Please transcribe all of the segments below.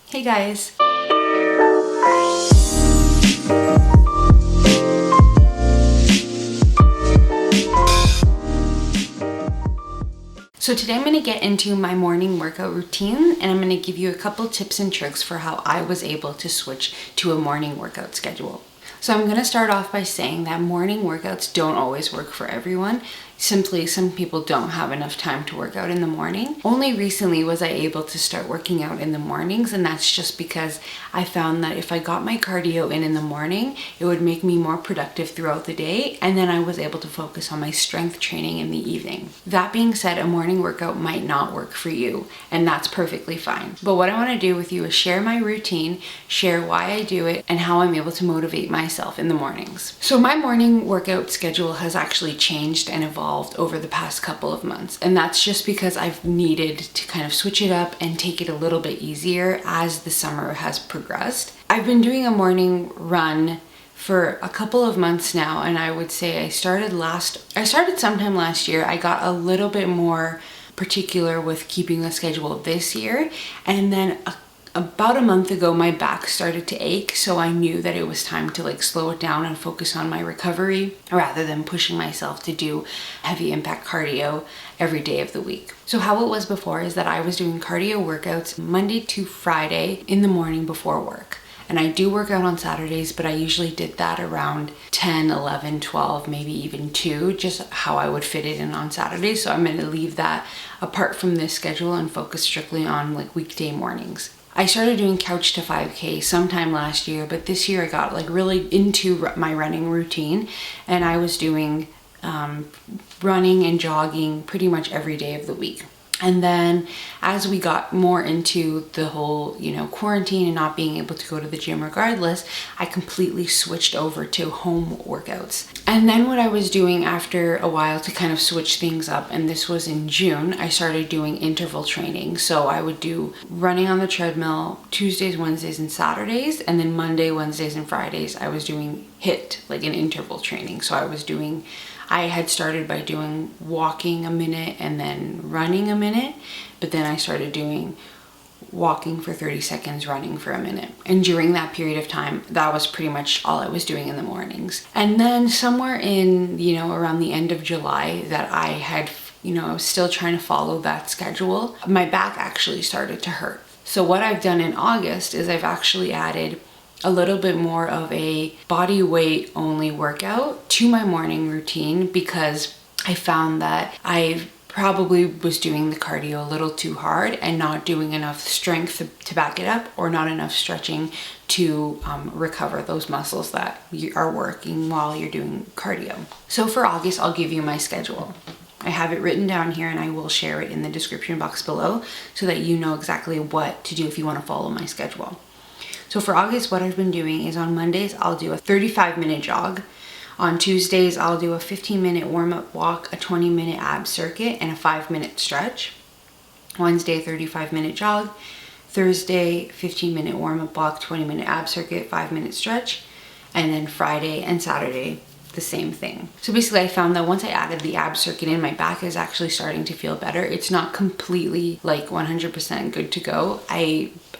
Hey guys! So today I'm going to get into my morning workout routine, and I'm going to give you a couple tips and tricks for how I was able to switch to a morning workout schedule. So I'm going to start off by saying that morning workouts don't always work for everyone. Simply, some people don't have enough time to work out in the morning. Only recently was I able to start working out in the mornings, and that's just because I found that if I got my cardio in the morning, it would make me more productive throughout the day, and then I was able to focus on my strength training in the evening. That being said, a morning workout might not work for you, and that's perfectly fine. But what I want to do with you is share my routine, share why I do it, and how I'm able to motivate myself in the mornings. So my morning workout schedule has actually changed and evolved over the past couple of months, and that's just because I've needed to kind of switch it up and take it a little bit easier as the summer has progressed. I've been doing a morning run for a couple of months now, and I would say I started sometime last year. I got a little bit more particular with keeping the schedule this year, and then about a month ago my back started to ache, so I knew that it was time to slow it down and focus on my recovery rather than pushing myself to do heavy impact cardio every day of the week. So how it was before is that I was doing cardio workouts Monday to Friday in the morning before work. And I do work out on Saturdays, but I usually did that around 10, 11, 12, maybe even 2, just how I would fit it in on Saturdays. So I'm going to leave that apart from this schedule and focus strictly on weekday mornings. I started doing couch to 5K sometime last year, but this year I got really into my running routine, and I was doing running and jogging pretty much every day of the week. And then as we got more into the whole, quarantine and not being able to go to the gym regardless, I completely switched over to home workouts. And then what I was doing after a while to kind of switch things up, and this was in June, I started doing interval training. So I would do running on the treadmill Tuesdays, Wednesdays, and Saturdays. And then Monday, Wednesdays, and Fridays, I was doing HIIT, an interval training. So I had started by doing walking a minute and then running a minute, but then I started doing walking for 30 seconds, running for a minute. And during that period of time, that was pretty much all I was doing in the mornings. And then somewhere in, around the end of July that I had, I was still trying to follow that schedule, my back actually started to hurt. So what I've done in August is I've actually added a little bit more of a body weight only workout to my morning routine, because I found that I probably was doing the cardio a little too hard and not doing enough strength to back it up, or not enough stretching to recover those muscles that you are working while you're doing cardio. So for August, I'll give you my schedule. I have it written down here, and I will share it in the description box below so that you know exactly what to do if you want to follow my schedule. So for August, what I've been doing is on Mondays, I'll do a 35-minute jog. On Tuesdays, I'll do a 15-minute warm-up walk, a 20-minute ab circuit, and a 5-minute stretch. Wednesday, 35-minute jog. Thursday, 15-minute warm-up walk, 20-minute ab circuit, 5-minute stretch. And then Friday and Saturday, the same thing. So basically I found that once I added the ab circuit in, my back is actually starting to feel better. It's not completely 100% good to go.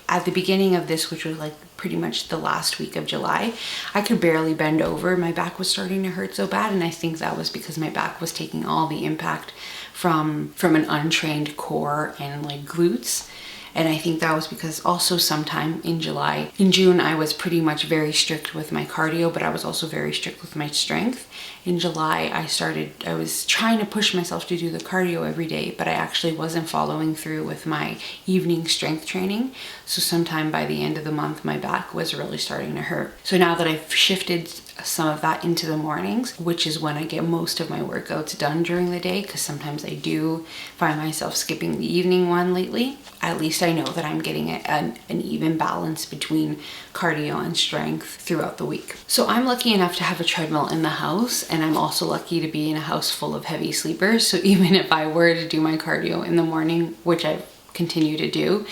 At the beginning of this, which was pretty much the last week of July, I could barely bend over. My back was starting to hurt so bad, and I think that was because my back was taking all the impact from an untrained core and glutes. And I think that was because also sometime in June, I was pretty much very strict with my cardio, but I was also very strict with my strength. In July, I was trying to push myself to do the cardio every day, but I actually wasn't following through with my evening strength training. So sometime by the end of the month, my back was really starting to hurt. So now that I've shifted some of that into the mornings, which is when I get most of my workouts done during the day, because sometimes I do find myself skipping the evening one lately, at least I know that I'm getting an even balance between cardio and strength throughout the week. So I'm lucky enough to have a treadmill in the house, and I'm also lucky to be in a house full of heavy sleepers. So even if I were to do my cardio in the morning, which I continue to do,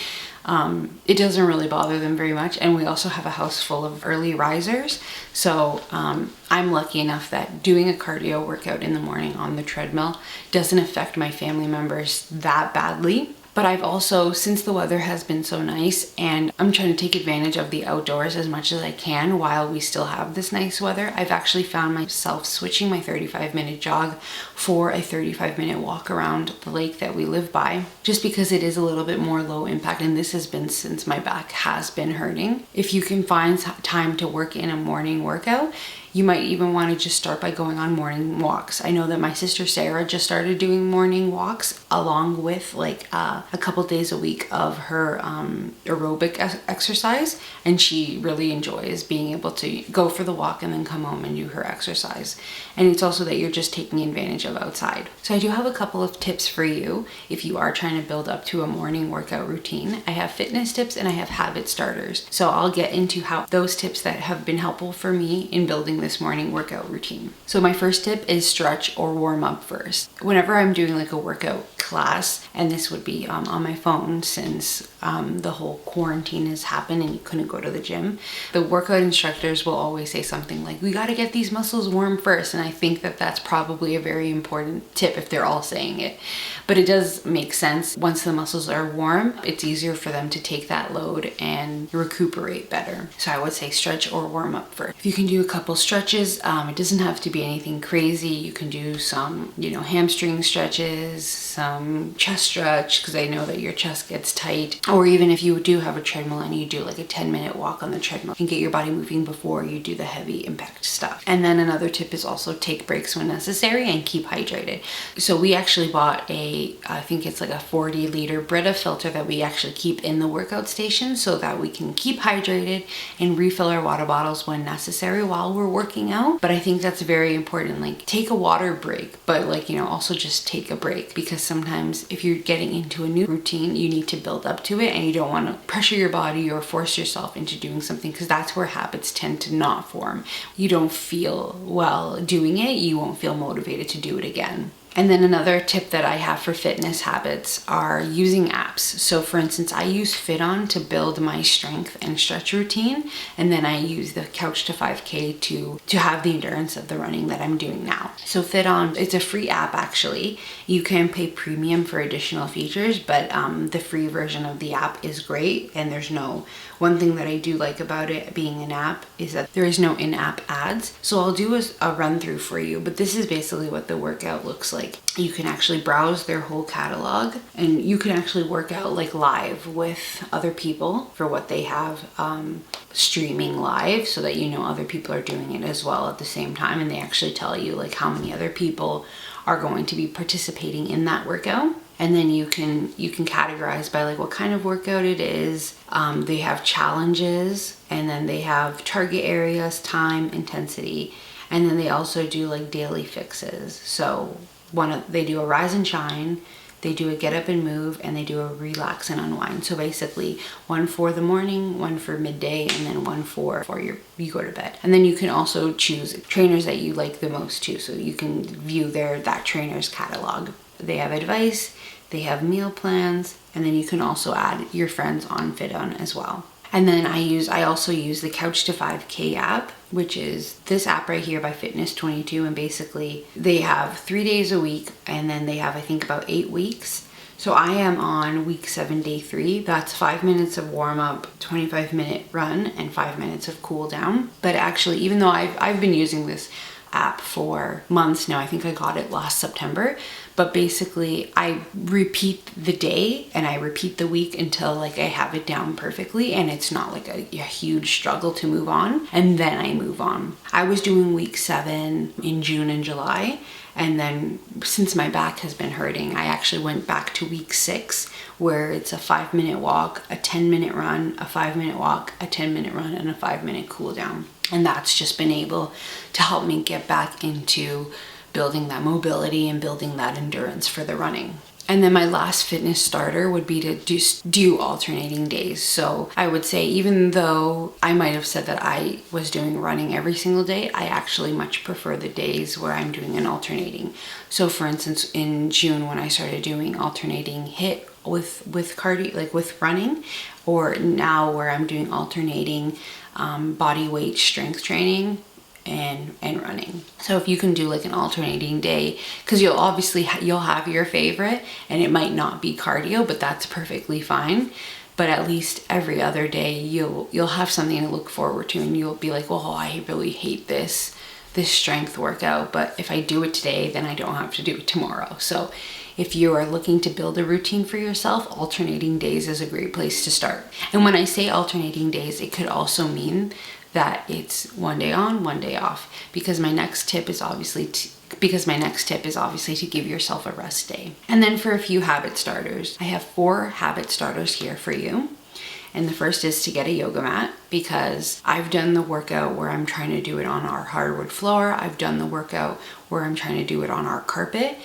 it doesn't really bother them very much. And we also have a house full of early risers. So I'm lucky enough that doing a cardio workout in the morning on the treadmill doesn't affect my family members that badly. But I've also, since the weather has been so nice and I'm trying to take advantage of the outdoors as much as I can while we still have this nice weather, I've actually found myself switching my 35-minute jog for a 35-minute walk around the lake that we live by, just because it is a little bit more low impact, and this has been since my back has been hurting. If you can find time to work in a morning workout, you might even want to just start by going on morning walks. I know that my sister Sarah just started doing morning walks along with like a couple days a week of her aerobic exercise, and she really enjoys being able to go for the walk and then come home and do her exercise. And it's also that you're just taking advantage of outside. So I do have a couple of tips for you if you are trying to build up to a morning workout routine. I have fitness tips and I have habit starters. So I'll get into how those tips that have been helpful for me in building this morning workout routine. So my first tip is stretch or warm up first. Whenever I'm doing like a workout class, and this would be on my phone since the whole quarantine has happened and you couldn't go to the gym, the workout instructors will always say something like, we got to get these muscles warm first. And I think that that's probably a very important tip if they're all saying it. But it does make sense. Once the muscles are warm, it's easier for them to take that load and recuperate better. So I would say stretch or warm up first. If you can do a couple stretches, it doesn't have to be anything crazy. You can do some, hamstring stretches, some chest stretch, because I know that your chest gets tight. Or even if you do have a treadmill and you do like a 10-minute walk on the treadmill, and get your body moving before you do the heavy impact stuff. And then another tip is also take breaks when necessary and keep hydrated. So we actually bought I think it's like a 40-liter Brita filter that we actually keep in the workout station so that we can keep hydrated and refill our water bottles when necessary while we're working out. But I think that's very important. Like, take a water break, but also just take a break, because sometimes if you're getting into a new routine, you need to build up to it and you don't want to pressure your body or force yourself into doing something, because that's where habits tend to not form. You don't feel well doing it, you won't feel motivated to do it again. And then another tip that I have for fitness habits are using apps. So for instance, I use FitOn to build my strength and stretch routine. And then I use the Couch to 5K to have the endurance of the running that I'm doing now. So FitOn, it's a free app actually. You can pay premium for additional features, but the free version of the app is great. And one thing that I do like about it being an app is that there is no in-app ads. So I'll do a run through for you, but this is basically what the workout looks like. You can actually browse their whole catalog, and you can actually work out like live with other people for what they have streaming live, so that other people are doing it as well at the same time, and they actually tell you like how many other people are going to be participating in that workout. And then you can categorize by like what kind of workout it is. They have challenges, and then they have target areas, time, intensity, and then they also do like daily fixes. So they do a rise and shine, they do a get up and move, and they do a relax and unwind. So basically one for the morning, one for midday, and then one for you go to bed. And then you can also choose trainers that you like the most too. So you can view that trainer's catalog. They have advice, they have meal plans, and then you can also add your friends on FitOn as well. And then I also use the Couch to 5K app, which is this app right here by Fitness22. And basically they have 3 days a week, and then they have, I think, about 8 weeks. So I am on week 7, day 3. That's 5 minutes of warm up, 25-minute run, and 5 minutes of cool down. But actually, even though I've been using this app for months now, I think I got it last September, but basically I repeat the day and I repeat the week until like I have it down perfectly, and it's not like a huge struggle to move on, and then I move on. I was doing week 7 in June and July, and then since my back has been hurting, I actually went back to week 6, where it's a 5-minute walk, a 10-minute run, a 5-minute walk, a 10-minute run, and a 5-minute cool down. And that's just been able to help me get back into building that mobility and building that endurance for the running. And then my last fitness starter would be to just do alternating days. So I would say, even though I might have said that I was doing running every single day, I actually much prefer the days where I'm doing an alternating. So for instance, in June, when I started doing alternating HIIT with cardio, like with running, or now where I'm doing alternating body weight strength training and running. So if you can do like an alternating day, because you'll have your favorite and it might not be cardio, but that's perfectly fine. But at least every other day you'll have something to look forward to, and you'll be like, well, I really hate this strength workout, but if I do it today, then I don't have to do it tomorrow. So if you are looking to build a routine for yourself, alternating days is a great place to start. And when I say alternating days, it could also mean that it's one day on, one day off, because my next tip is obviously to give yourself a rest day. And then for a few habit starters, I have 4 habit starters here for you. And the first is to get a yoga mat, because I've done the workout where I'm trying to do it on our hardwood floor. I've done the workout where I'm trying to do it on our carpet.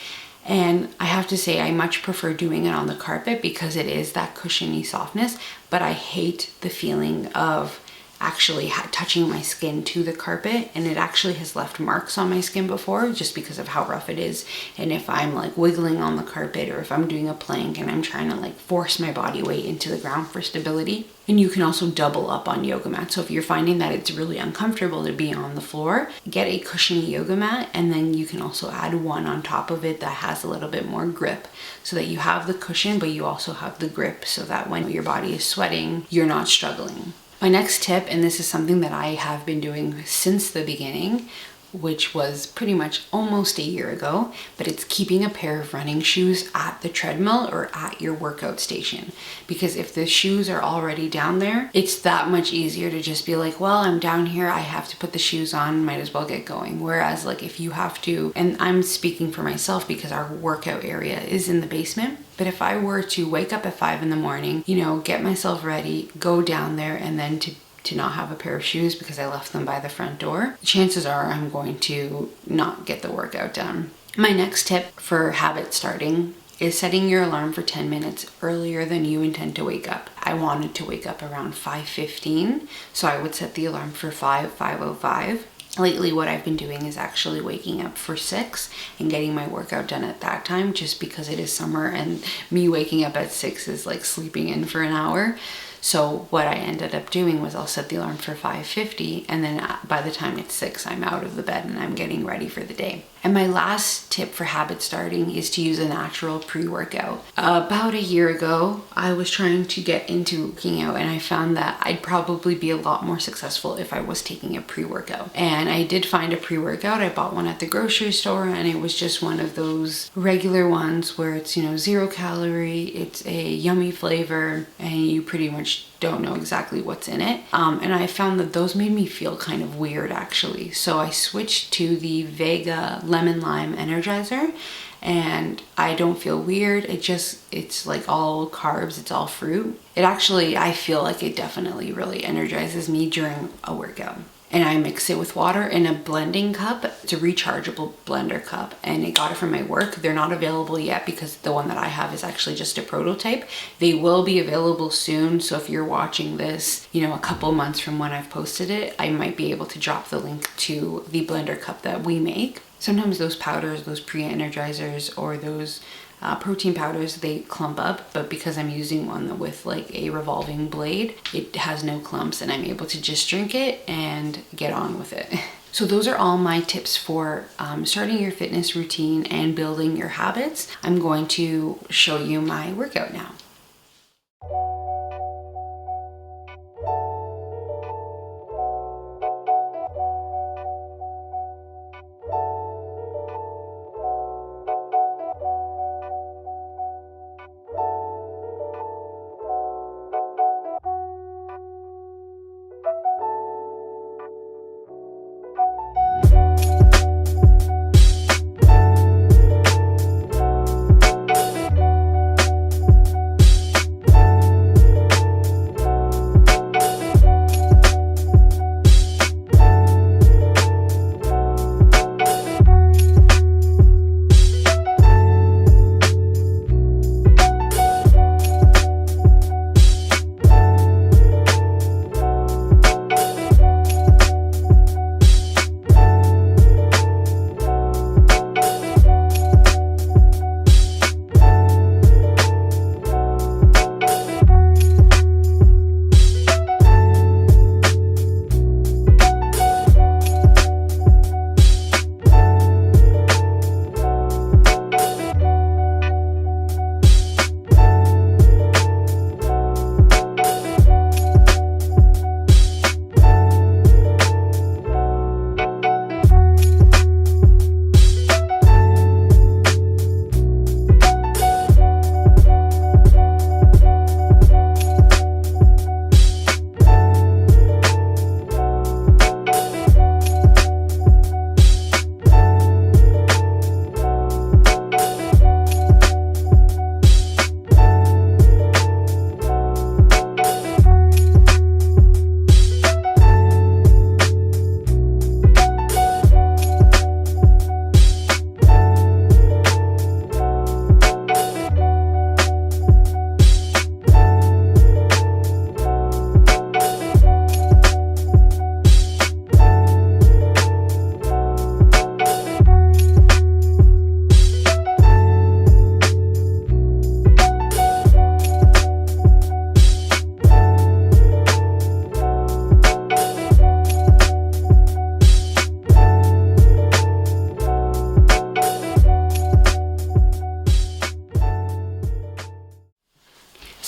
And I have to say, I much prefer doing it on the carpet because it is that cushiony softness, but I hate the feeling of actually touching my skin to the carpet, and it actually has left marks on my skin before just because of how rough it is. And if I'm like wiggling on the carpet, or if I'm doing a plank and I'm trying to like force my body weight into the ground for stability. And you can also double up on yoga mats. So if you're finding that it's really uncomfortable to be on the floor, get a cushiony yoga mat, and then you can also add one on top of it that has a little bit more grip, so that you have the cushion but you also have the grip, so that when your body is sweating, you're not struggling. My next tip, and this is something that I have been doing since the beginning, which was pretty much almost a year ago, but it's keeping a pair of running shoes at the treadmill or at your workout station. Because if the shoes are already down there, it's that much easier to just be like, well, I'm down here, I have to put the shoes on, might as well get going. Whereas like if you have to, and I'm speaking for myself because our workout area is in the basement, but if I were to wake up at 5 in the morning, get myself ready, go down there, and then to not have a pair of shoes because I left them by the front door, chances are I'm going to not get the workout done. My next tip for habit starting is setting your alarm for 10 minutes earlier than you intend to wake up. I wanted to wake up around 5:15, so I would set the alarm for 5:05. Lately, what I've been doing is actually waking up for 6 and getting my workout done at that time, just because it is summer and me waking up at 6 is like sleeping in for an hour. So what I ended up doing was I'll set the alarm for 5:50, and then by the time it's 6, I'm out of the bed and I'm getting ready for the day. And my last tip for habit starting is to use a natural pre-workout. About a year ago, I was trying to get into working out, and I found that I'd probably be a lot more successful if I was taking a pre-workout. And I did find a pre-workout. I bought one at the grocery store, and it was just one of those regular ones where it's, 0 calorie, it's a yummy flavor, and you pretty much don't know exactly what's in it. And I found that those made me feel kind of weird actually. So I switched to the Vega Lemon Lime Energizer, and I don't feel weird. It's like all carbs, it's all fruit. I feel like it definitely really energizes me during a workout. And I mix it with water in a blending cup. It's a rechargeable blender cup, and I got it from my work. They're not available yet because the one that I have is actually just a prototype. They will be available soon, so if you're watching this, a couple months from when I've posted it, I might be able to drop the link to the blender cup that we make. Sometimes those powders, those pre-energizers, or those protein powders, they clump up, but because I'm using one with like a revolving blade, it has no clumps, and I'm able to just drink it and get on with it. So those are all my tips for starting your fitness routine and building your habits. I'm going to show you my workout now.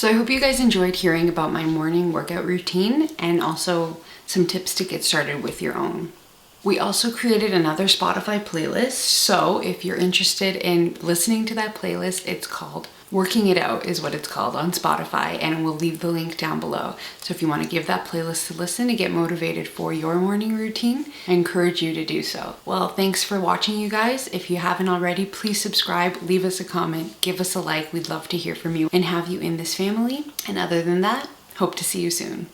So I hope you guys enjoyed hearing about my morning workout routine and also some tips to get started with your own. We also created another Spotify playlist, so if you're interested in listening to that playlist, it's called Working It Out is what it's called on Spotify, and we'll leave the link down below. So if you want to give that playlist a listen to get motivated for your morning routine, I encourage you to do so. Well, thanks for watching, you guys. If you haven't already, please subscribe, leave us a comment, give us a like. We'd love to hear from you and have you in this family. And other than that, hope to see you soon.